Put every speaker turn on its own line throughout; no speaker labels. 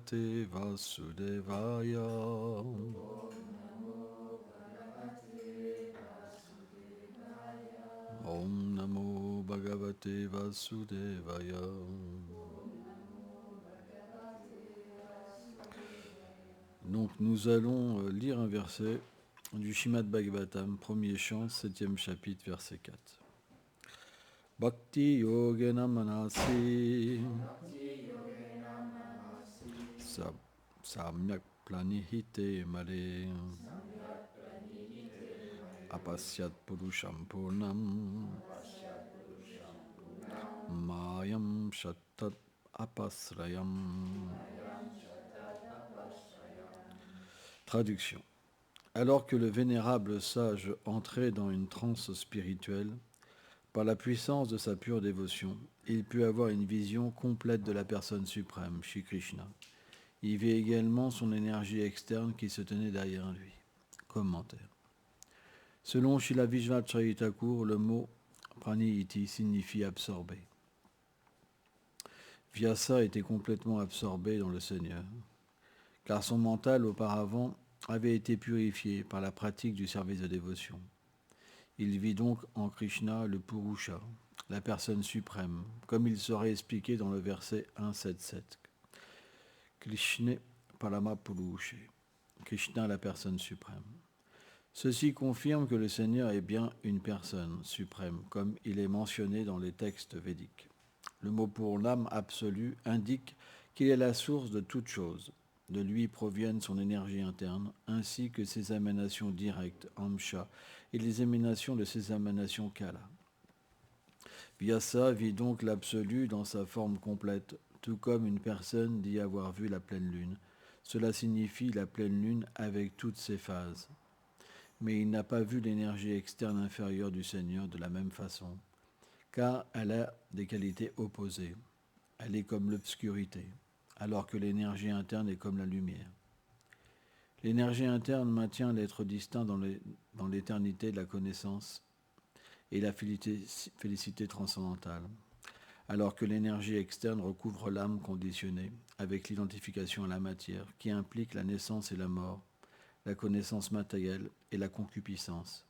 bhagavate vasudevaya. Om namo bhagavate vasudevaya. Donc nous allons lire un verset du Srimad Bhagavatam, premier chant, 7e chapitre, verset 4. Bhakti yogena manasi samyak planihite mare apasyat purusham purnam mayam shattat apasrayam. Traduction. Alors que le vénérable sage entrait dans une transe spirituelle, par la puissance de sa pure dévotion, il put avoir une vision complète de la personne suprême, Shri Krishna. Il vit également son énergie externe qui se tenait derrière lui. Commentaire. Selon Srila Vishvacharya Thakur, le mot pranihiti signifie absorber. Vyasa était complètement absorbé dans le Seigneur, car son mental auparavant avait été purifié par la pratique du service de dévotion. Il vit donc en Krishna le Purusha, la personne suprême, comme il serait expliqué dans le verset 1.7.7. Krishna Parama Purushe, Krishna la personne suprême. Ceci confirme que le Seigneur est bien une personne suprême, comme il est mentionné dans les textes védiques. Le mot pour l'âme absolue indique qu'il est la source de toute chose. De lui proviennent son énergie interne, ainsi que ses émanations directes, Amsha, et les émanations de ses émanations Kala. Vyasa vit donc l'absolu dans sa forme complète, tout comme une personne dit avoir vu la pleine lune. Cela signifie la pleine lune avec toutes ses phases. Mais il n'a pas vu l'énergie externe inférieure du Seigneur de la même façon, car elle a des qualités opposées. Elle est comme l'obscurité, alors que l'énergie interne est comme la lumière. L'énergie interne maintient l'être distinct dans l'éternité de la connaissance et la félicité transcendantale, alors que l'énergie externe recouvre l'âme conditionnée avec l'identification à la matière qui implique la naissance et la mort, la connaissance matérielle et la concupiscence.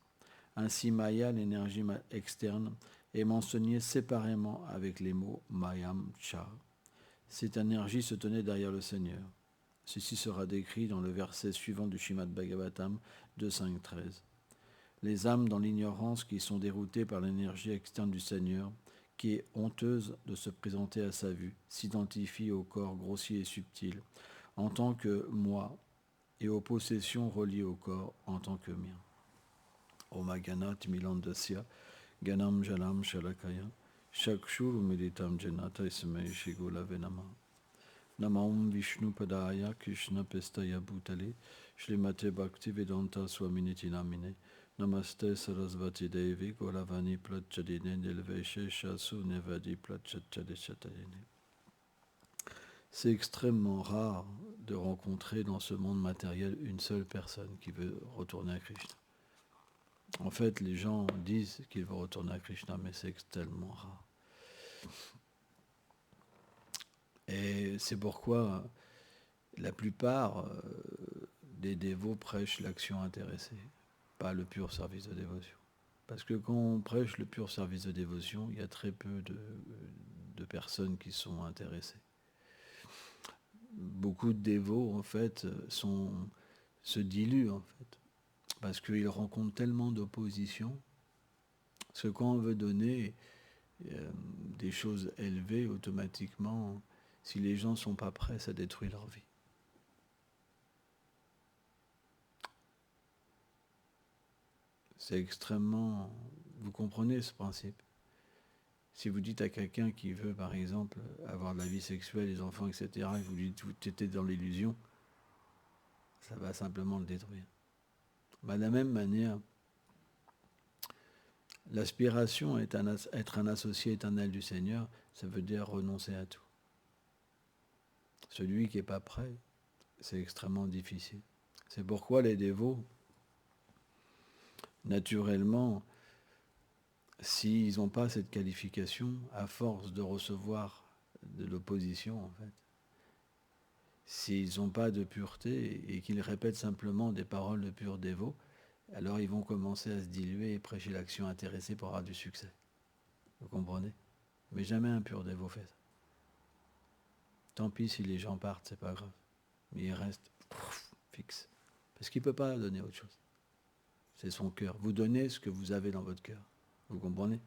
Ainsi, Maya, l'énergie externe, est mentionnée séparément avec les mots Mayam Cha. Cette énergie se tenait derrière le Seigneur. Ceci sera décrit dans le verset suivant du Srimad Bhagavatam 2.5.13. Les âmes dans l'ignorance qui sont déroutées par l'énergie externe du Seigneur, qui est honteuse de se présenter à sa vue, s'identifient au corps grossier et subtil en tant que moi et aux possessions reliées au corps en tant que mien. Omagana Timilandasya Ganam Jalam Shalakaya Shakshur Militam Janata Ismay Shigula Venama Namam Vishnu Padaya Krishna Pestaya Bhutale Shrimate Bhakti Vedanta Swaminiti Namine Namaste Sarasvati Devi Golavani Pratchadine Nilveshe Shasu Nevadi Pratchadichatayine. C'est extrêmement rare de rencontrer dans ce monde matériel une seule personne qui veut retourner à Krishna. En fait, les gens disent qu'ils veulent retourner à Krishna, mais c'est tellement rare. Et c'est pourquoi la plupart des dévots prêchent l'action intéressée, pas le pur service de dévotion. Parce que quand on prêche le pur service de dévotion, il y a très peu de personnes qui sont intéressées. Beaucoup de dévots, en fait, se diluent, en fait, parce qu'ils rencontrent tellement d'opposition. Parce que quand on veut donner des choses élevées, automatiquement, si les gens ne sont pas prêts, ça détruit leur vie. C'est extrêmement... Vous comprenez ce principe? Si vous dites à quelqu'un qui veut, par exemple, avoir de la vie sexuelle, des enfants, etc., et vous lui dites que tu étais dans l'illusion, ça va simplement le détruire. De la même manière, l'aspiration à être un associé éternel du Seigneur, ça veut dire renoncer à tout. Celui qui n'est pas prêt, c'est extrêmement difficile. C'est pourquoi les dévots, naturellement, s'ils n'ont pas cette qualification, à force de recevoir de l'opposition, en fait, S'ils n'ont pas de pureté et qu'ils répètent simplement des paroles de pur dévot, alors ils vont commencer à se diluer et prêcher l'action intéressée pour avoir du succès. Vous comprenez? Mais jamais un pur dévot fait ça. Tant pis si les gens partent, c'est pas grave. Mais il reste fixe. Parce qu'il ne peut pas donner autre chose. C'est son cœur. Vous donnez ce que vous avez dans votre cœur. Vous comprenez?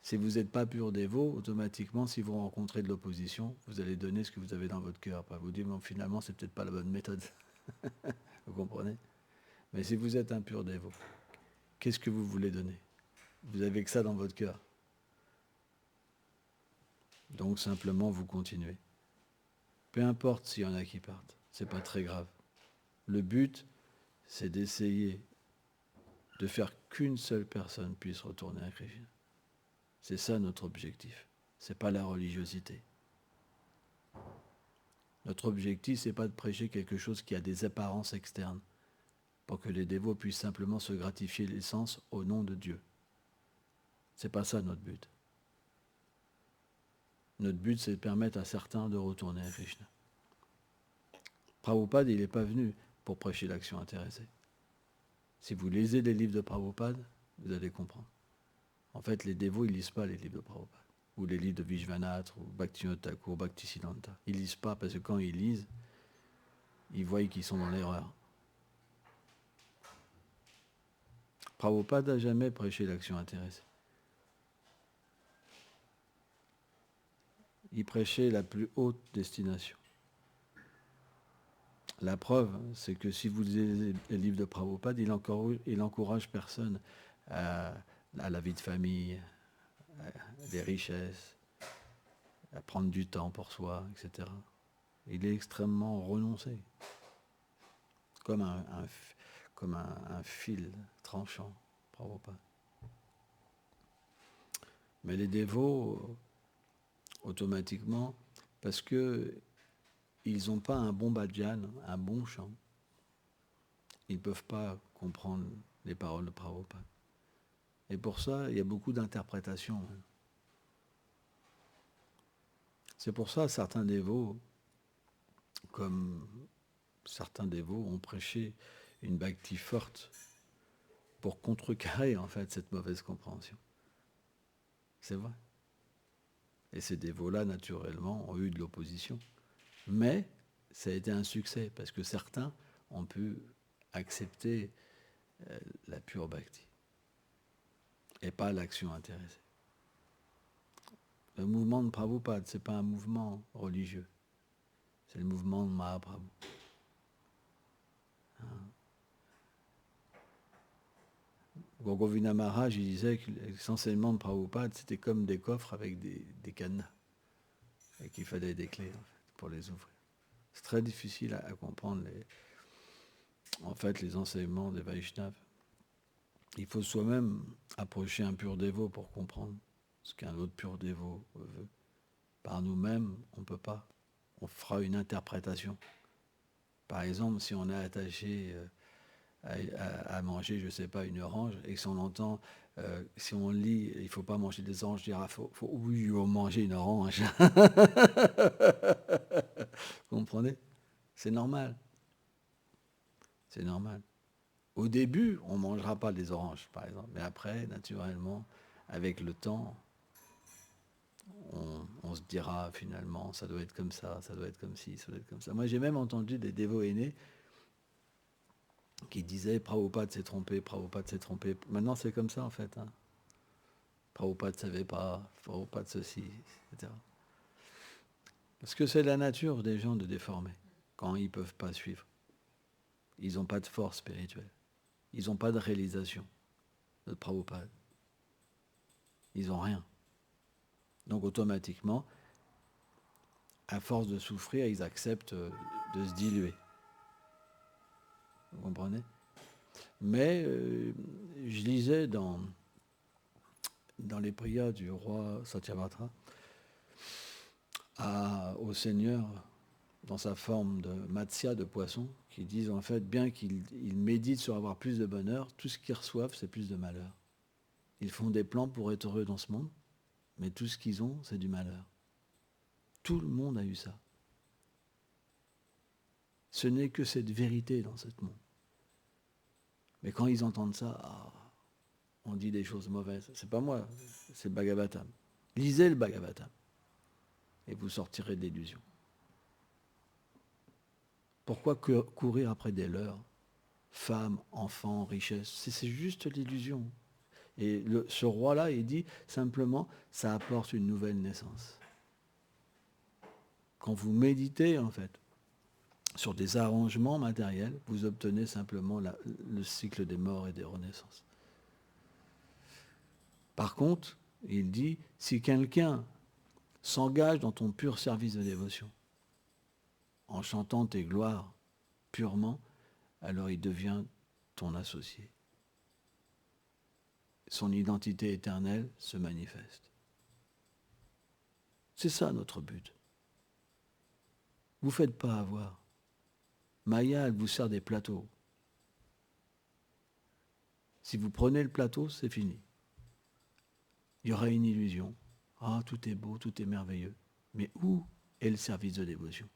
Si vous n'êtes pas pur dévot, automatiquement, si vous rencontrez de l'opposition, vous allez donner ce que vous avez dans votre cœur. Pas vous dire, bon, finalement, c'est peut-être pas la bonne méthode. Vous comprenez? Mais si vous êtes un pur dévot, qu'est-ce que vous voulez donner? Vous avez que ça dans votre cœur. Donc simplement, vous continuez. Peu importe s'il y en a qui partent, c'est pas très grave. Le but, c'est d'essayer de faire qu'une seule personne puisse retourner à Krishna. C'est ça notre objectif. C'est pas la religiosité. Notre objectif, c'est pas de prêcher quelque chose qui a des apparences externes, pour que les dévots puissent simplement se gratifier les sens au nom de Dieu. C'est pas ça notre but. Notre but, c'est de permettre à certains de retourner à Krishna. Prabhupada, il n'est pas venu pour prêcher l'action intéressée. Si vous lisez les livres de Prabhupada, vous allez comprendre. En fait, les dévots, ils ne lisent pas les livres de Prabhupada, ou les livres de Vishwanath, ou Bhaktivinoda Thakur, ou Bhaktisiddhanta. Ils ne lisent pas parce que quand ils lisent, ils voient qu'ils sont dans l'erreur. Prabhupada n'a jamais prêché l'action intéressée. Il prêchait la plus haute destination. La preuve, c'est que si vous lisez les livres de Prabhupada, il encourage personne à la vie de famille, à des richesses, à prendre du temps pour soi, etc. Il est extrêmement renoncé, comme un fil tranchant, Prabhupada. Mais les dévots, automatiquement, parce que ils n'ont pas un bon bhajan, un bon chant, ils ne peuvent pas comprendre les paroles de Prabhupada. Et pour ça, il y a beaucoup d'interprétations. C'est pour ça que certains dévots ont prêché une bhakti forte pour contrecarrer en fait cette mauvaise compréhension. C'est vrai. Et ces dévots-là, naturellement, ont eu de l'opposition. Mais ça a été un succès, parce que certains ont pu accepter la pure bhakti, et pas l'action intéressée. Le mouvement de Prabhupada, ce n'est pas un mouvement religieux, c'est le mouvement de Mahaprabhu. Gogovina Maharaj, il disait que les enseignements de Prabhupada, c'était comme des coffres avec des cadenas, et qu'il fallait des clés en fait, pour les ouvrir. C'est très difficile à comprendre les enseignements des Vaishnavas. Il faut soi-même approcher un pur dévot pour comprendre ce qu'un autre pur dévot veut. Par nous-mêmes, on ne peut pas. On fera une interprétation. Par exemple, si on est attaché à manger, je ne sais pas, une orange, et si on entend, si on lit, il ne faut pas manger des oranges, il faut manger une orange. Vous comprenez? C'est normal. C'est normal. Au début, on ne mangera pas des oranges, par exemple. Mais après, naturellement, avec le temps, on se dira finalement, ça doit être comme ça doit être comme ci, ça doit être comme ça. Moi, j'ai même entendu des dévots aînés qui disaient Prabhupada s'est trompé, Prabhupada s'est trompé. Maintenant, c'est comme ça en fait. Prabhupada ne savait pas, Prabhupada ceci, etc. Parce que c'est la nature des gens de déformer quand ils ne peuvent pas suivre. Ils n'ont pas de force spirituelle. Ils n'ont pas de réalisation de Prabhupada. Ils n'ont rien. Donc automatiquement, à force de souffrir, ils acceptent de se diluer. Vous comprenez? Mais je lisais dans les prières du roi Satyavatra au Seigneur, dans sa forme de Matsya, de poisson, qui disent en fait, bien qu'ils méditent sur avoir plus de bonheur, tout ce qu'ils reçoivent, c'est plus de malheur. Ils font des plans pour être heureux dans ce monde, mais tout ce qu'ils ont, c'est du malheur. Tout le monde a eu ça. Ce n'est que cette vérité dans ce monde. Mais quand ils entendent ça, on dit des choses mauvaises. C'est pas moi, c'est le Bhagavatam. Lisez le Bhagavatam et vous sortirez de l'illusion. Pourquoi courir après des leurres? Femmes, enfants, richesses, c'est juste l'illusion. Et ce roi-là, il dit simplement, ça apporte une nouvelle naissance. Quand vous méditez, en fait, sur des arrangements matériels, vous obtenez simplement le cycle des morts et des renaissances. Par contre, il dit, si quelqu'un s'engage dans ton pur service de dévotion, en chantant tes gloires purement, alors il devient ton associé. Son identité éternelle se manifeste. C'est ça notre but. Vous ne faites pas avoir. Maya, elle vous sert des plateaux. Si vous prenez le plateau, c'est fini. Il y aura une illusion. Ah, tout est beau, tout est merveilleux. Mais où est le service de dévotion?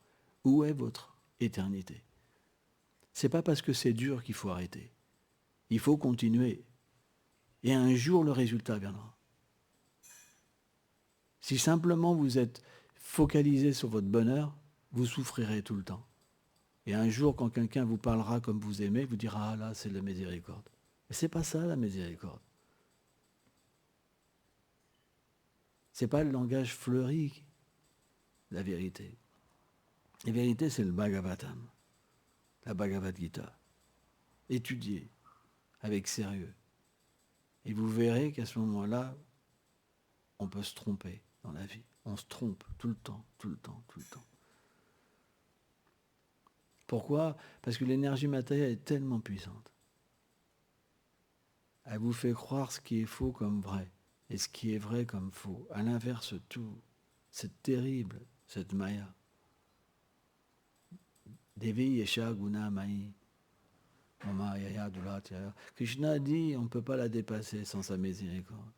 Où est votre éternité? C'est pas parce que c'est dur qu'il faut arrêter. Il faut continuer. Et un jour, le résultat viendra. Si simplement vous êtes focalisé sur votre bonheur, vous souffrirez tout le temps. Et un jour, quand quelqu'un vous parlera comme vous aimez, vous dira « Ah là, c'est la miséricorde ». Mais c'est pas ça la miséricorde. C'est pas le langage fleuri, la vérité. La vérité, c'est le Bhagavatam, la Bhagavad Gita. Étudiez avec sérieux. Et vous verrez qu'à ce moment-là, on peut se tromper dans la vie. On se trompe tout le temps, tout le temps, tout le temps. Pourquoi? Parce que l'énergie matérielle est tellement puissante. Elle vous fait croire ce qui est faux comme vrai, et ce qui est vrai comme faux. À l'inverse, tout. C'est terrible, cette maya. Devi Yesha Guna Mai. Mama Yaya Dulat Yaya. Krishna dit, on ne peut pas la dépasser sans sa miséricorde.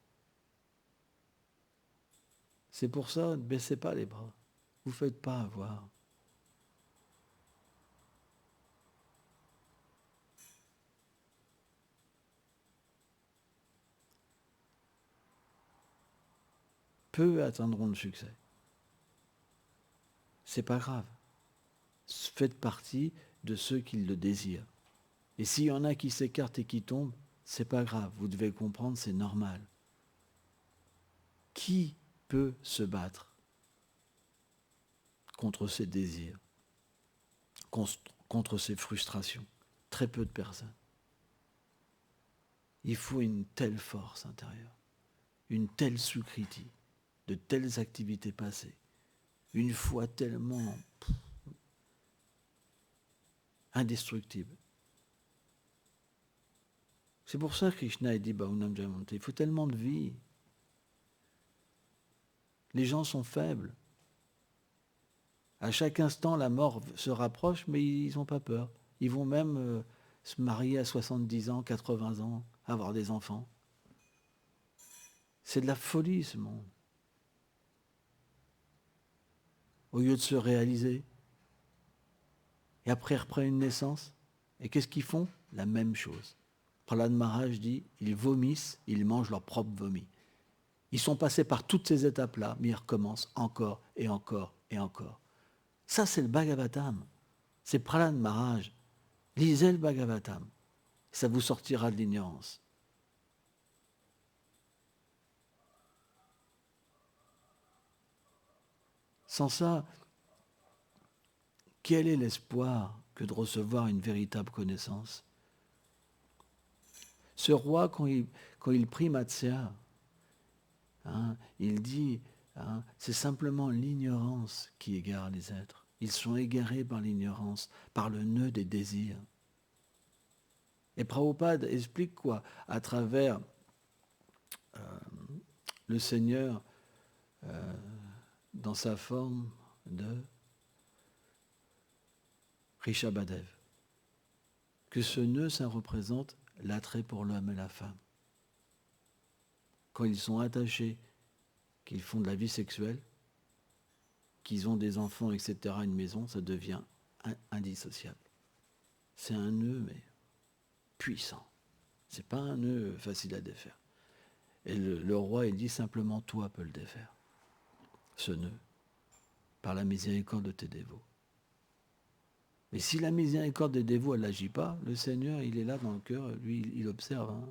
C'est pour ça, ne baissez pas les bras. Vous ne faites pas avoir. Peu atteindront le succès. C'est pas grave. Faites partie de ceux qui le désirent. Et s'il y en a qui s'écartent et qui tombent, c'est pas grave. Vous devez comprendre, c'est normal. Qui peut se battre contre ses désirs, contre ses frustrations? Très peu de personnes. Il faut une telle force intérieure, une telle sukriti, de telles activités passées, une foi tellement indestructible. C'est pour ça que Krishna dit Bahunam Jayamante, il faut tellement de vie. Les gens sont faibles. À chaque instant, la mort se rapproche, mais ils n'ont pas peur. Ils vont même se marier à 70 ans, 80 ans, avoir des enfants. C'est de la folie, ce monde. Au lieu de se réaliser. Et après, ils reprennent une naissance. Et qu'est-ce qu'ils font? La même chose. Prahlad Maharaj dit, ils vomissent, ils mangent leur propre vomi. Ils sont passés par toutes ces étapes-là, mais ils recommencent encore et encore et encore. Ça, c'est le Bhagavatam. C'est Prahlad Maharaj. Lisez le Bhagavatam. Ça vous sortira de l'ignorance. Sans ça, quel est l'espoir que de recevoir une véritable connaissance? Ce roi, quand il prie Matsya, il dit, c'est simplement l'ignorance qui égare les êtres. Ils sont égarés par l'ignorance, par le nœud des désirs. Et Prabhupada explique quoi? À travers le Seigneur dans sa forme de Rishabhadev. Que ce nœud, ça représente l'attrait pour l'homme et la femme. Quand ils sont attachés, qu'ils font de la vie sexuelle, qu'ils ont des enfants, etc., une maison, ça devient indissociable. C'est un nœud, mais puissant. C'est pas un nœud facile à défaire. Et le roi, il dit simplement, toi peux le défaire, ce nœud, par la miséricorde de tes dévots. Mais si la miséricorde des dévots, elle n'agit pas, le Seigneur, il est là dans le cœur, lui, il observe.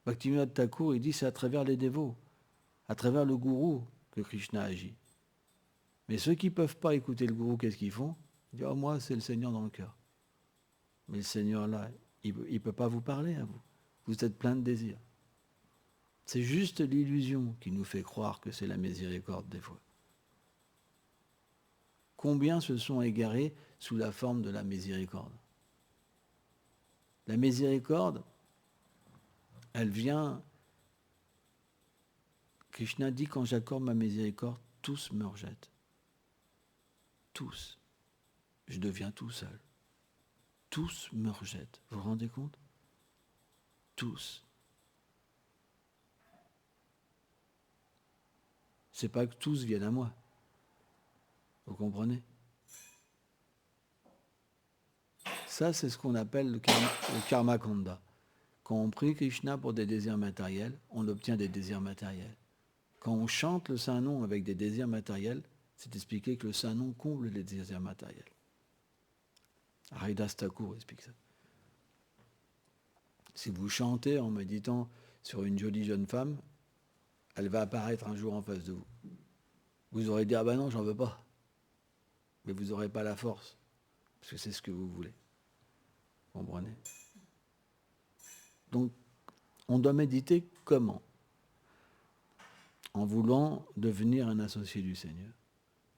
Bhaktivinoda Thakur, il dit, c'est à travers les dévots, à travers le gourou que Krishna agit. Mais ceux qui ne peuvent pas écouter le gourou, qu'est-ce qu'ils font? Ils disent, oh, moi, c'est le Seigneur dans le cœur. Mais le Seigneur, là, il ne peut pas vous parler à vous. Vous êtes plein de désirs. C'est juste l'illusion qui nous fait croire que c'est la miséricorde des fois. Combien se sont égarés sous la forme de la miséricorde? La miséricorde, elle vient... Krishna dit, quand j'accorde ma miséricorde, tous me rejettent. Tous. Je deviens tout seul. Tous me rejettent. Vous vous rendez compte? Tous. C'est pas que tous viennent à moi. Vous comprenez? Ça, c'est ce qu'on appelle le karma kanda. Quand on prie Krishna pour des désirs matériels, on obtient des désirs matériels. Quand on chante le Saint-Nom avec des désirs matériels, c'est expliqué que le Saint-Nom comble les désirs matériels. Haridas Thakur explique ça. Si vous chantez en méditant sur une jolie jeune femme, elle va apparaître un jour en face de vous. Vous aurez dit, ah ben non, j'en veux pas. Mais vous n'aurez pas la force, parce que c'est ce que vous voulez. Vous comprenez? Donc, on doit méditer comment? En voulant devenir un associé du Seigneur.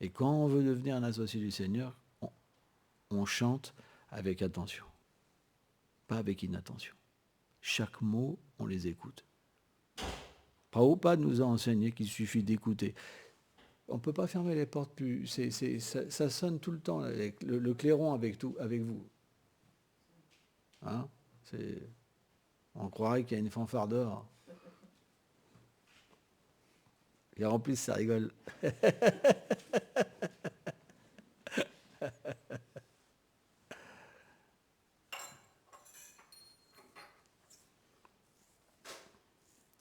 Et quand on veut devenir un associé du Seigneur, on chante avec attention, pas avec inattention. Chaque mot, on les écoute. Prabhupada nous a enseigné qu'il suffit d'écouter. On ne peut pas fermer les portes plus. Ça sonne tout le temps, le clairon avec vous. Hein? On croirait qu'il y a une fanfare dehors. Et en plus, ça rigole.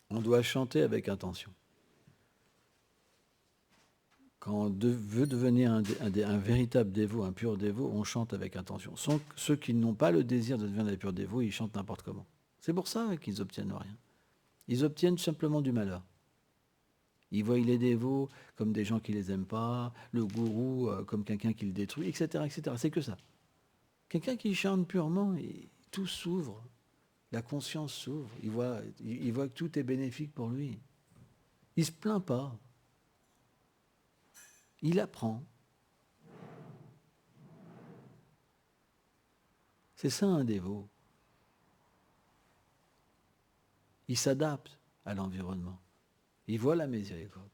On doit chanter avec intention. Quand on veut devenir un véritable dévot, un pur dévot, on chante avec intention. Ceux qui n'ont pas le désir de devenir des purs dévots, ils chantent n'importe comment. C'est pour ça qu'ils n'obtiennent rien. Ils obtiennent simplement du malheur. Ils voient les dévots comme des gens qui ne les aiment pas, le gourou comme quelqu'un qui le détruit, etc., etc. C'est que ça. Quelqu'un qui chante purement, tout s'ouvre, la conscience s'ouvre, il voit que tout est bénéfique pour lui. Il ne se plaint pas. Il apprend. C'est ça un dévot. Il s'adapte à l'environnement. Il voit la miséricorde.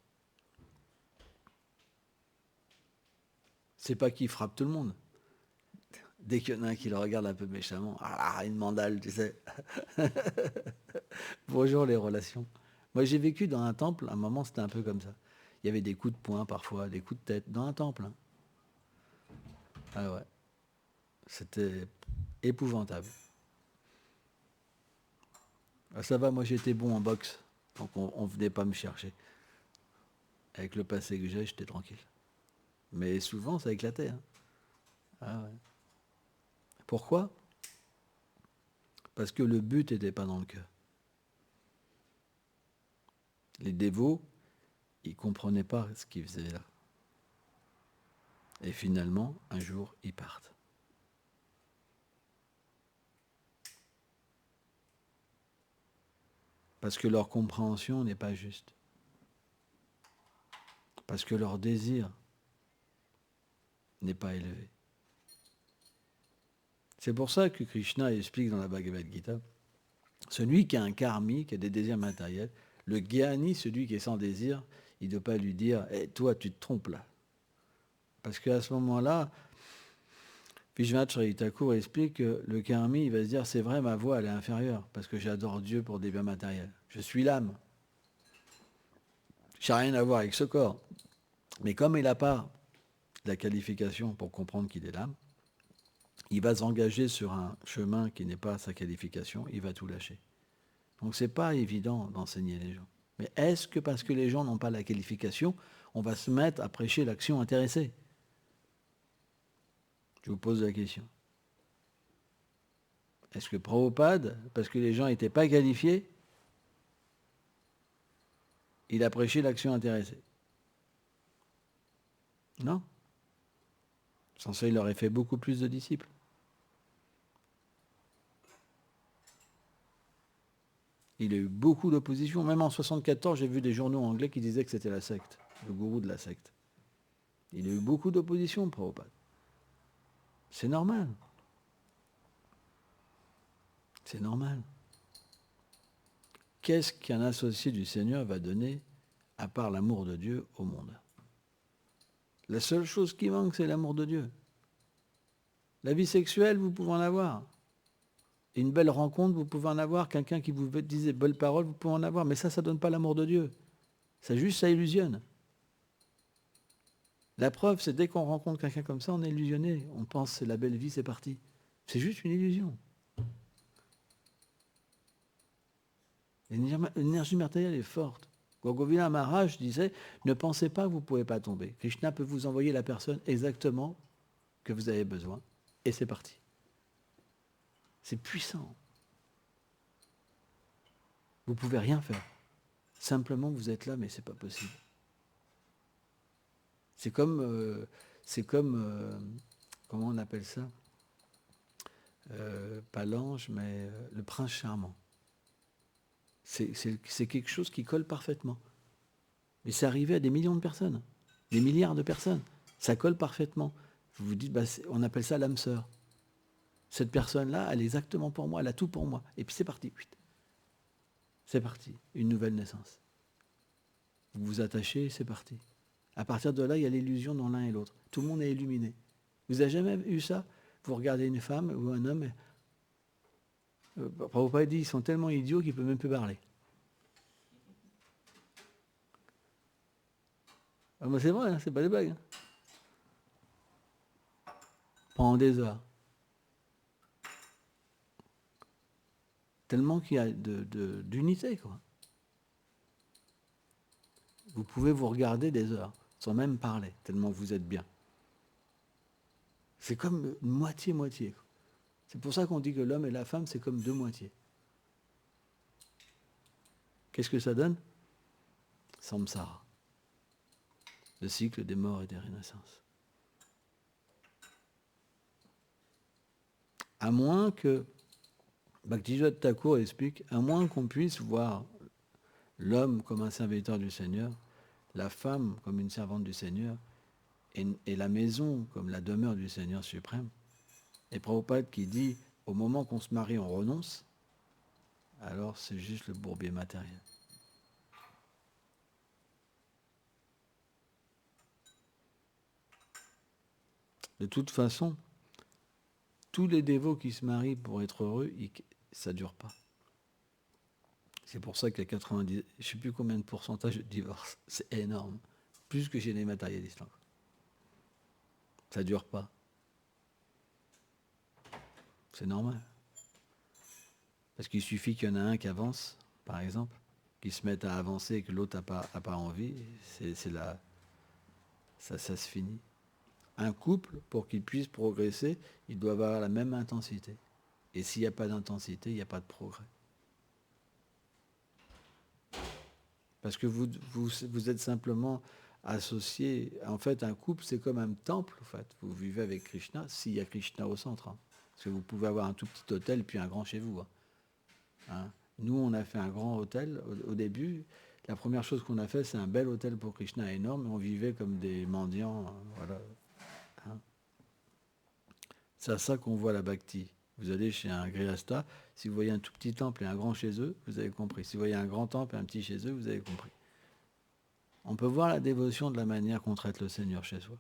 C'est pas qu'il frappe tout le monde. Dès qu'il y en a un qui le regarde un peu méchamment, une mandale, tu sais. Bonjour les relations. Moi j'ai vécu dans un temple, à un moment c'était un peu comme ça. Il y avait des coups de poing parfois, des coups de tête, dans un temple. Hein. Ah ouais. C'était épouvantable. Ah, ça va, moi j'étais bon en boxe, donc on ne venait pas me chercher. Avec le passé que j'ai, j'étais tranquille. Mais souvent ça éclatait. Hein. Ah ouais. Pourquoi? Parce que le but n'était pas dans le cœur. Les dévots, ils ne comprenaient pas ce qu'ils faisaient là. Et finalement, un jour, ils partent. Parce que leur compréhension n'est pas juste. Parce que leur désir n'est pas élevé. C'est pour ça que Krishna explique dans la Bhagavad Gita, celui qui a un karmi, qui a des désirs matériels, le gyani, celui qui est sans désir, il ne doit pas lui dire hey, « toi, tu te trompes là ». Parce qu'à ce moment-là, Vishwanath Chakravarti Thakur explique que le karmi, il va se dire « c'est vrai, ma voix, elle est inférieure, parce que j'adore Dieu pour des biens matériels. Je suis l'âme. Je n'ai rien à voir avec ce corps. » Mais comme il n'a pas la qualification pour comprendre qu'il est l'âme, il va s'engager sur un chemin qui n'est pas sa qualification, il va tout lâcher. Donc c'est pas évident d'enseigner les gens. Mais est-ce que parce que les gens n'ont pas la qualification, on va se mettre à prêcher l'action intéressée? Je vous pose la question. Est-ce que Prabhupada, parce que les gens n'étaient pas qualifiés, il a prêché l'action intéressée? Non. Sans ça, il aurait fait beaucoup plus de disciples. Il a eu beaucoup d'opposition. Même en 1974, j'ai vu des journaux anglais qui disaient que c'était la secte, le gourou de la secte. Il a eu beaucoup d'opposition, Prabhupada. C'est normal. C'est normal. Qu'est-ce qu'un associé du Seigneur va donner à part l'amour de Dieu au monde? La seule chose qui manque, c'est l'amour de Dieu. La vie sexuelle, vous pouvez en avoir. Une belle rencontre, vous pouvez en avoir. Quelqu'un qui vous dise des belles paroles, vous pouvez en avoir. Mais ça ne donne pas l'amour de Dieu. Ça juste, ça illusionne. La preuve, c'est dès qu'on rencontre quelqu'un comme ça, on est illusionné. On pense c'est la belle vie, c'est parti. C'est juste une illusion. L'énergie matérielle est forte. Govindaka Maharaj disait, ne pensez pas que vous ne pouvez pas tomber. Krishna peut vous envoyer la personne exactement que vous avez besoin. Et c'est parti. C'est puissant. Vous ne pouvez rien faire. Simplement, vous êtes là, mais ce n'est pas possible. C'est comme, comment on appelle ça? Pas l'ange, mais le prince charmant. C'est quelque chose qui colle parfaitement. Mais c'est arrivé à des millions de personnes, des milliards de personnes. Ça colle parfaitement. Vous vous dites, on appelle ça l'âme sœur. Cette personne-là, elle est exactement pour moi, elle a tout pour moi. Et puis c'est parti. C'est parti. Une nouvelle naissance. Vous vous attachez, c'est parti. À partir de là, il y a l'illusion dans l'un et l'autre. Tout le monde est illuminé. Vous n'avez jamais eu ça? Vous regardez une femme ou un homme, Prabhupada dit, ils sont tellement idiots qu'ils ne peuvent même plus parler. Ah, c'est vrai, c'est pas des blagues. Pendant des heures. Tellement qu'il y a d'unité, quoi. Vous pouvez vous regarder des heures, sans même parler, tellement vous êtes bien. C'est comme moitié-moitié. C'est pour ça qu'on dit que l'homme et la femme, c'est comme deux moitiés. Qu'est-ce que ça donne? Samsara. Le cycle des morts et des renaissances. À moins que, Bhaktivinoda Thakur explique, à moins qu'on puisse voir l'homme comme un serviteur du Seigneur, la femme comme une servante du Seigneur, et la maison comme la demeure du Seigneur suprême. Et Prabhupada qui dit, au moment qu'on se marie, on renonce, alors c'est juste le bourbier matériel. De toute façon, tous les dévots qui se marient pour être heureux, ça ne dure pas. C'est pour ça qu'il y a 90, je ne sais plus combien de pourcentage de divorce. C'est énorme. Plus que chez les matérialistes. Ça ne dure pas. C'est normal. Parce qu'il suffit qu'il y en a un qui avance, par exemple, qui se mette à avancer et que l'autre n'a pas envie, ça se finit. Un couple, pour qu'il puisse progresser, il doit avoir la même intensité. Et s'il n'y a pas d'intensité, il n'y a pas de progrès. Parce que vous êtes simplement associé. En fait, un couple, c'est comme un temple. En fait. Vous vivez avec Krishna, s'il y a Krishna au centre. Hein. Parce que vous pouvez avoir un tout petit hôtel, puis un grand chez vous. Hein. Nous, on a fait un grand hôtel au début. La première chose qu'on a fait, c'est un bel hôtel pour Krishna énorme. On vivait comme des mendiants. Voilà. Hein. C'est à ça qu'on voit la bhakti. Vous allez chez un grihastha, si vous voyez un tout petit temple et un grand chez eux, vous avez compris. Si vous voyez un grand temple et un petit chez eux, vous avez compris. On peut voir la dévotion de la manière qu'on traite le Seigneur chez soi.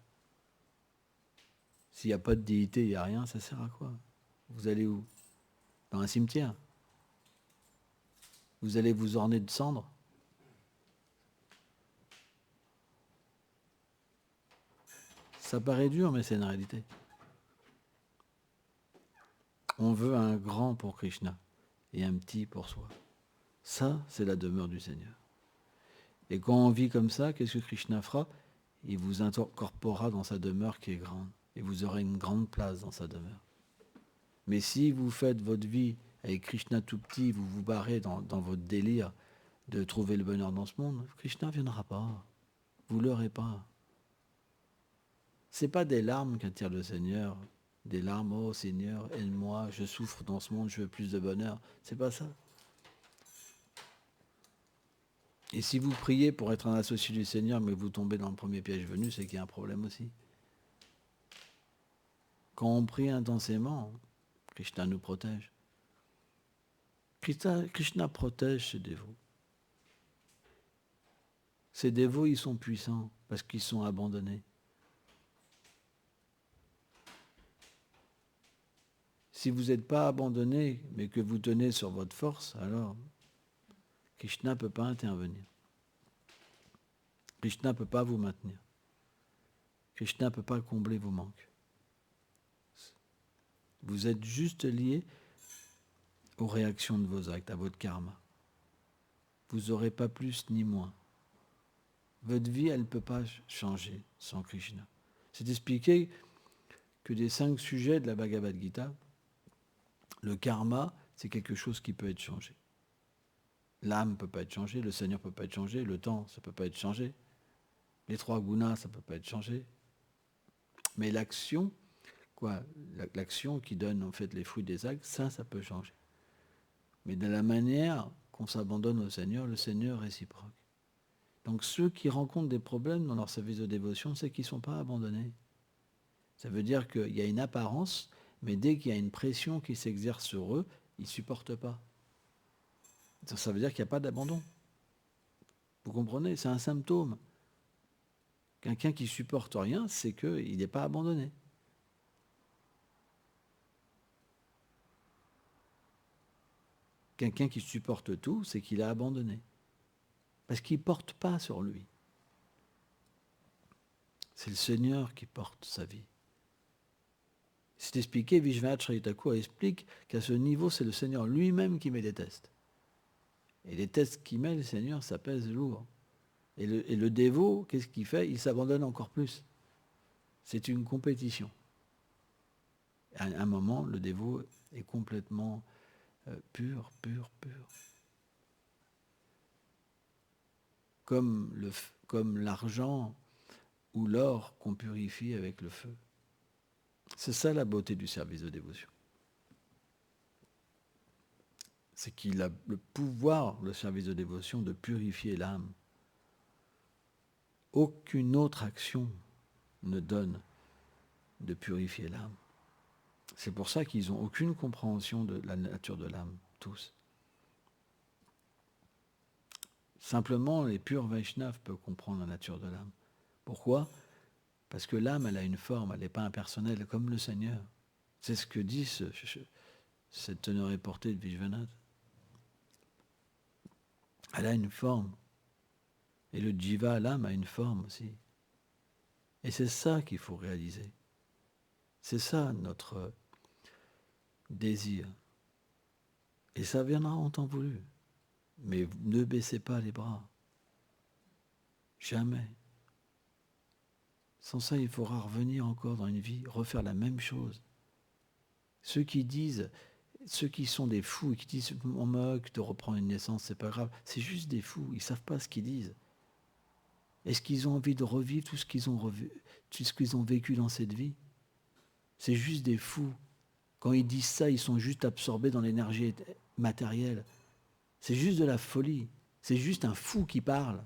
S'il n'y a pas de déité, il n'y a rien, ça sert à quoi? Vous allez où? Dans un cimetière? Vous allez vous orner de cendres? Ça paraît dur, mais c'est une réalité. On veut un grand pour Krishna et un petit pour soi. Ça, c'est la demeure du Seigneur. Et quand on vit comme ça, qu'est-ce que Krishna fera? Il vous incorporera dans sa demeure qui est grande. Et vous aurez une grande place dans sa demeure. Mais si vous faites votre vie avec Krishna tout petit, vous vous barrez dans votre délire de trouver le bonheur dans ce monde, Krishna ne viendra pas. Vous ne l'aurez pas. Ce n'est pas des larmes qu'attire le Seigneur. Des larmes, oh Seigneur, aide-moi, je souffre dans ce monde, je veux plus de bonheur. C'est pas ça. Et si vous priez pour être un associé du Seigneur, mais vous tombez dans le premier piège venu, c'est qu'il y a un problème aussi. Quand on prie intensément, Krishna nous protège. Krishna protège ses dévots. Ces dévots, ils sont puissants parce qu'ils sont abandonnés. Si vous n'êtes pas abandonné, mais que vous tenez sur votre force, alors Krishna ne peut pas intervenir. Krishna ne peut pas vous maintenir. Krishna ne peut pas combler vos manques. Vous êtes juste lié aux réactions de vos actes, à votre karma. Vous n'aurez pas plus ni moins. Votre vie, elle ne peut pas changer sans Krishna. C'est expliqué que des 5 sujets de la Bhagavad Gita, le karma, c'est quelque chose qui peut être changé. L'âme ne peut pas être changée, le Seigneur ne peut pas être changé, le temps, ça ne peut pas être changé. Les 3 gunas, ça ne peut pas être changé. Mais l'action, l'action qui donne en fait les fruits des actes, ça peut changer. Mais de la manière qu'on s'abandonne au Seigneur, le Seigneur réciproque. Donc ceux qui rencontrent des problèmes dans leur service de dévotion, c'est qu'ils ne sont pas abandonnés. Ça veut dire qu'il y a une apparence, mais dès qu'il y a une pression qui s'exerce sur eux, ils ne supportent pas. Ça veut dire qu'il n'y a pas d'abandon. Vous comprenez? C'est un symptôme. Quelqu'un qui ne supporte rien, c'est qu'il n'est pas abandonné. Quelqu'un qui supporte tout, c'est qu'il a abandonné. Parce qu'il ne porte pas sur lui. C'est le Seigneur qui porte sa vie. C'est expliqué, Vishwanath Chaitanya Thakur explique qu'à ce niveau, c'est le Seigneur lui-même qui met des tests. Et les tests qu'il met, le Seigneur, ça pèse lourd. Et le dévot, qu'est-ce qu'il fait? Il s'abandonne encore plus. C'est une compétition. À un moment, le dévot est complètement pur. Comme l'argent ou l'or qu'on purifie avec le feu. C'est ça la beauté du service de dévotion. C'est qu'il a le pouvoir, le service de dévotion, de purifier l'âme. Aucune autre action ne donne de purifier l'âme. C'est pour ça qu'ils n'ont aucune compréhension de la nature de l'âme, tous. Simplement, les purs Vaishnavas peuvent comprendre la nature de l'âme. Pourquoi? Parce que l'âme, elle a une forme, elle n'est pas impersonnelle, comme le Seigneur. C'est ce que dit cette teneur portée de Vishwanath. Elle a une forme. Et le jiva, l'âme, a une forme aussi. Et c'est ça qu'il faut réaliser. C'est ça notre désir. Et ça viendra en temps voulu. Mais ne baissez pas les bras. Jamais. Sans ça, il faudra revenir encore dans une vie, refaire la même chose. Ceux qui sont des fous et qui disent « on moque de reprendre une naissance, c'est pas grave », c'est juste des fous, ils ne savent pas ce qu'ils disent. Est-ce qu'ils ont envie de revivre tout ce qu'ils ont vécu dans cette vie? C'est juste des fous. Quand ils disent ça, ils sont juste absorbés dans l'énergie matérielle. C'est juste de la folie. C'est juste un fou qui parle.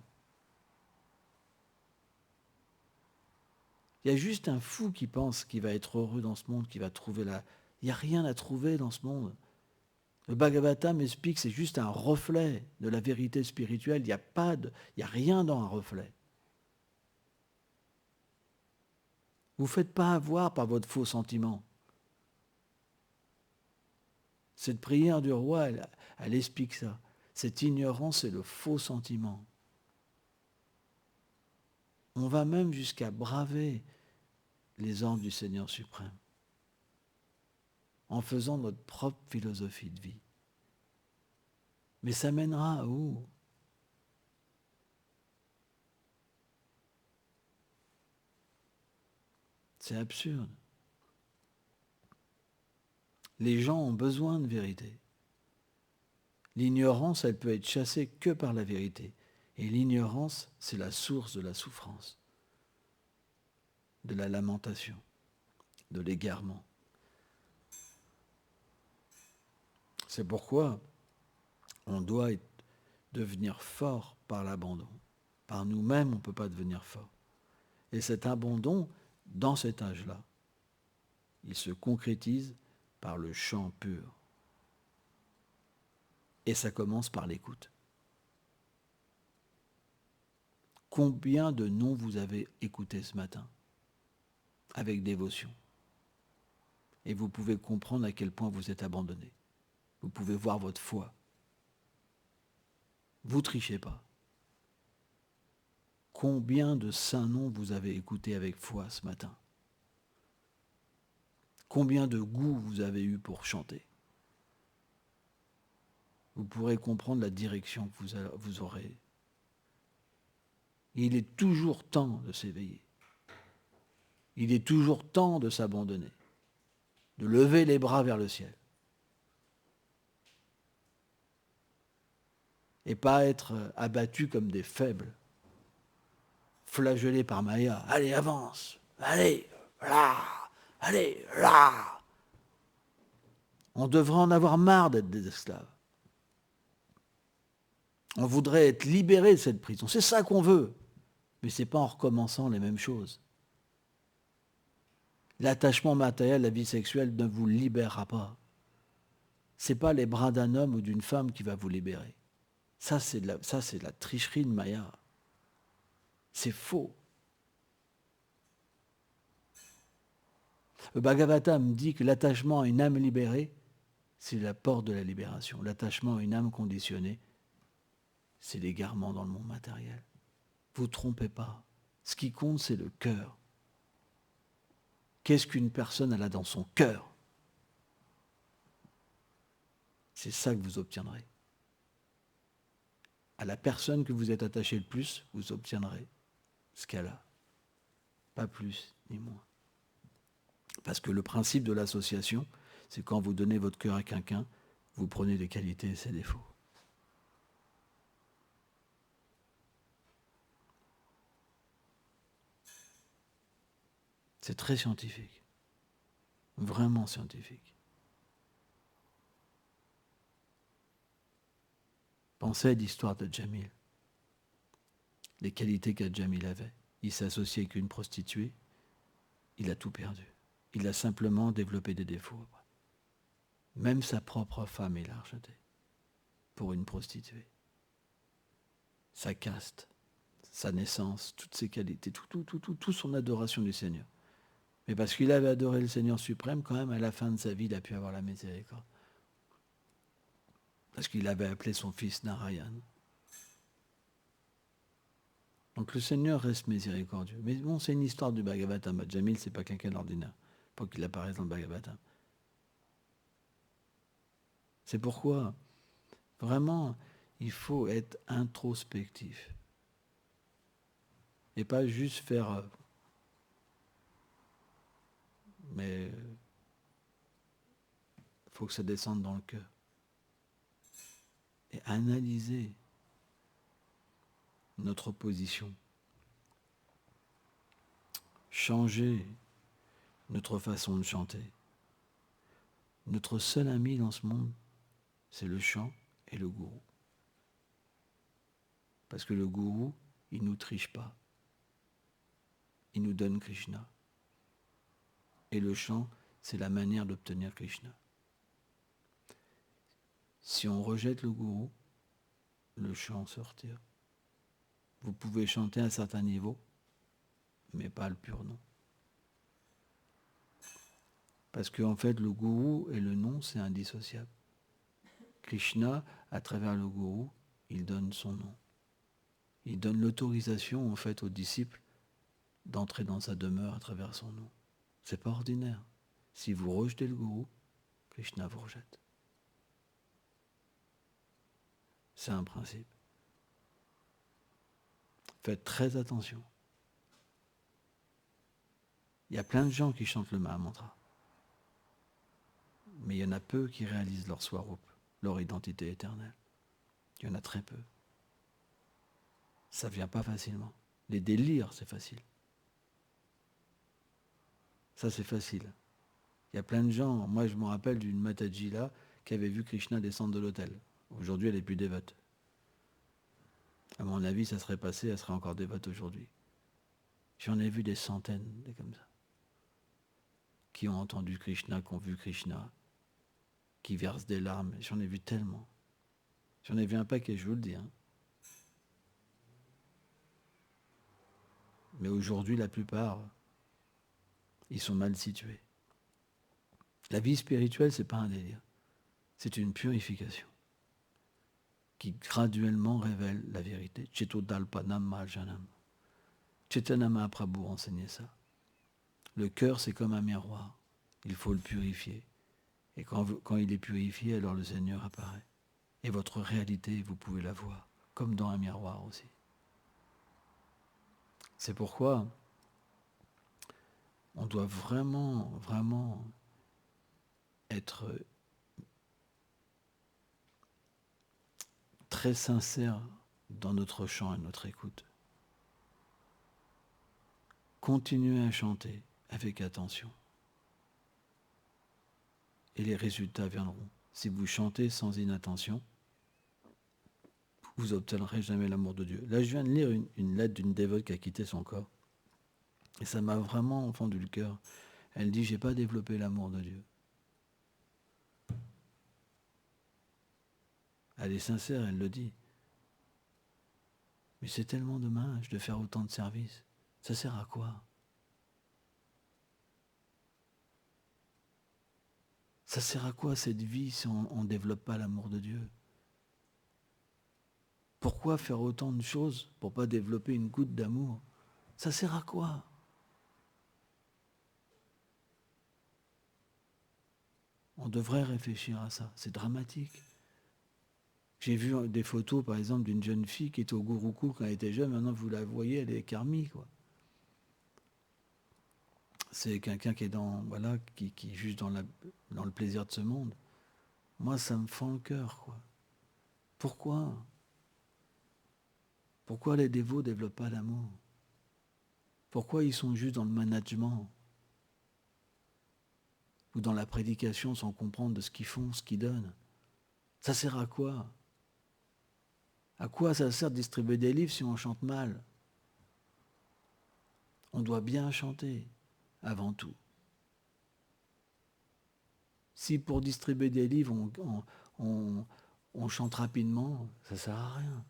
Il y a juste un fou qui pense qu'il va être heureux dans ce monde, qui va trouver la... Il n'y a rien à trouver dans ce monde. Le Bhagavatam explique que c'est juste un reflet de la vérité spirituelle. Il n'y a rien dans un reflet. Vous ne faites pas avoir par votre faux sentiment. Cette prière du roi, elle explique ça. Cette ignorance, c'est le faux sentiment. On va même jusqu'à braver les ordres du Seigneur suprême, en faisant notre propre philosophie de vie. Mais ça mènera à où? C'est absurde. Les gens ont besoin de vérité. L'ignorance, elle peut être chassée que par la vérité. Et l'ignorance, c'est la source de la souffrance, de la lamentation, de l'égarement. C'est pourquoi on doit devenir fort par l'abandon. Par nous-mêmes, on ne peut pas devenir fort. Et cet abandon, dans cet âge-là, il se concrétise par le chant pur. Et ça commence par l'écoute. Combien de noms vous avez écoutés ce matin avec dévotion? Et vous pouvez comprendre à quel point vous êtes abandonné. Vous pouvez voir votre foi. Vous trichez pas. Combien de saints noms vous avez écoutés avec foi ce matin? Combien de goût vous avez eu pour chanter? Vous pourrez comprendre la direction que vous aurez. Il est toujours temps de s'éveiller. Il est toujours temps de s'abandonner, de lever les bras vers le ciel. Et pas être abattus comme des faibles, flagellés par Maya. Allez, avance, allez, là, allez, là. On devrait en avoir marre d'être des esclaves. On voudrait être libéré de cette prison. C'est ça qu'on veut. Mais ce n'est pas en recommençant les mêmes choses. L'attachement matériel, la vie sexuelle ne vous libérera pas. Ce n'est pas les bras d'un homme ou d'une femme qui va vous libérer. Ça, c'est de la tricherie de Maya. C'est faux. Le Bhagavatam dit que l'attachement à une âme libérée, c'est la porte de la libération. L'attachement à une âme conditionnée, c'est l'égarement dans le monde matériel. Vous ne trompez pas. Ce qui compte, c'est le cœur. Qu'est-ce qu'une personne a dans son cœur? C'est ça que vous obtiendrez. À la personne que vous êtes attaché le plus, vous obtiendrez ce qu'elle a. Pas plus ni moins. Parce que le principe de l'association, c'est quand vous donnez votre cœur à quelqu'un, vous prenez des qualités et ses défauts. C'est très scientifique. Vraiment scientifique. Pensez à l'histoire de Jamil. Les qualités que Jamil avait. Il s'est associé avec une prostituée. Il a tout perdu. Il a simplement développé des défauts. Même sa propre femme, il l'a rejetée pour une prostituée. Sa caste, sa naissance, toutes ses qualités, tout son adoration du Seigneur. Mais parce qu'il avait adoré le Seigneur suprême, quand même, à la fin de sa vie, il a pu avoir la miséricorde. Parce qu'il avait appelé son fils Narayan. Donc le Seigneur reste miséricordieux. Mais bon, c'est une histoire du Bhagavatam. Jamil, c'est pas quelqu'un d'ordinaire, pour qu'il apparaisse dans le Bhagavatam. C'est pourquoi, vraiment, il faut être introspectif. Et pas juste faire... mais il faut que ça descende dans le cœur. Et analyser notre position. Changer notre façon de chanter. Notre seul ami dans ce monde, c'est le chant et le gourou. Parce que le gourou, il ne nous triche pas. Il nous donne Krishna. Et le chant, c'est la manière d'obtenir Krishna. Si on rejette le gourou, le chant se retire. Vous pouvez chanter à un certain niveau, mais pas le pur nom. Parce qu'en fait, le gourou et le nom, c'est indissociable. Krishna, à travers le gourou, il donne son nom. Il donne l'autorisation, en fait, aux disciples d'entrer dans sa demeure à travers son nom. C'est pas ordinaire. Si vous rejetez le gourou, Krishna vous rejette. C'est un principe. Faites très attention. Il y a plein de gens qui chantent le Mahamantra. Mais il y en a peu qui réalisent leur swarup, leur identité éternelle. Il y en a très peu. Ça ne vient pas facilement. Les délires, c'est facile. Ça, c'est facile. Il y a plein de gens, moi je me rappelle d'une Mataji là, qui avait vu Krishna descendre de l'autel. Aujourd'hui, elle est plus dévote. À mon avis, ça serait passé, elle serait encore dévote aujourd'hui. J'en ai vu des centaines, des comme ça, qui ont entendu Krishna, qui ont vu Krishna, qui versent des larmes. J'en ai vu tellement. J'en ai vu un paquet, je vous le dis. Mais aujourd'hui, la plupart, ils sont mal situés. La vie spirituelle, ce n'est pas un délire. C'est une purification qui graduellement révèle la vérité. Chetodalpanam Mahajanam. Chaitanya Mahaprabhu enseignait ça. Le cœur, c'est comme un miroir. Il faut le purifier. Et quand il est purifié, alors le Seigneur apparaît. Et votre réalité, vous pouvez la voir, comme dans un miroir aussi. C'est pourquoi on doit vraiment, vraiment être très sincère dans notre chant et notre écoute. Continuez à chanter avec attention. Et les résultats viendront. Si vous chantez sans inattention, vous n'obtiendrez jamais l'amour de Dieu. Là, je viens de lire une lettre d'une dévote qui a quitté son corps. Et ça m'a vraiment fendu le cœur. Elle dit, j'ai pas développé l'amour de Dieu. Elle est sincère, elle le dit. Mais c'est tellement dommage de faire autant de services. Ça sert à quoi? Ça sert à quoi cette vie si on ne développe pas l'amour de Dieu? Pourquoi faire autant de choses pour ne pas développer une goutte d'amour? Ça sert à quoi? On devrait réfléchir à ça. C'est dramatique. J'ai vu des photos, par exemple, d'une jeune fille qui était au Gurukul quand elle était jeune. Maintenant, vous la voyez, elle est karmi, quoi. C'est quelqu'un qui est qui est juste dans le plaisir de ce monde. Moi, ça me fend le cœur, quoi. Pourquoi? Pourquoi les dévots ne développent pas l'amour? Pourquoi ils sont juste dans le management ou dans la prédication sans comprendre de ce qu'ils font, ce qu'ils donnent? Ça sert à quoi? À quoi ça sert de distribuer des livres si on chante mal? On doit bien chanter, avant tout. Si pour distribuer des livres, on chante rapidement, ça ne sert à rien.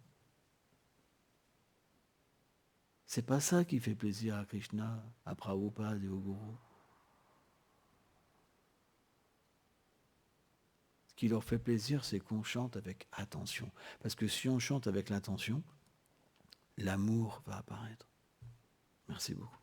C'est pas ça qui fait plaisir à Krishna, à Prabhupada et au Guru. Ce qui leur fait plaisir, c'est qu'on chante avec attention. Parce que si on chante avec l'attention, l'amour va apparaître. Merci beaucoup.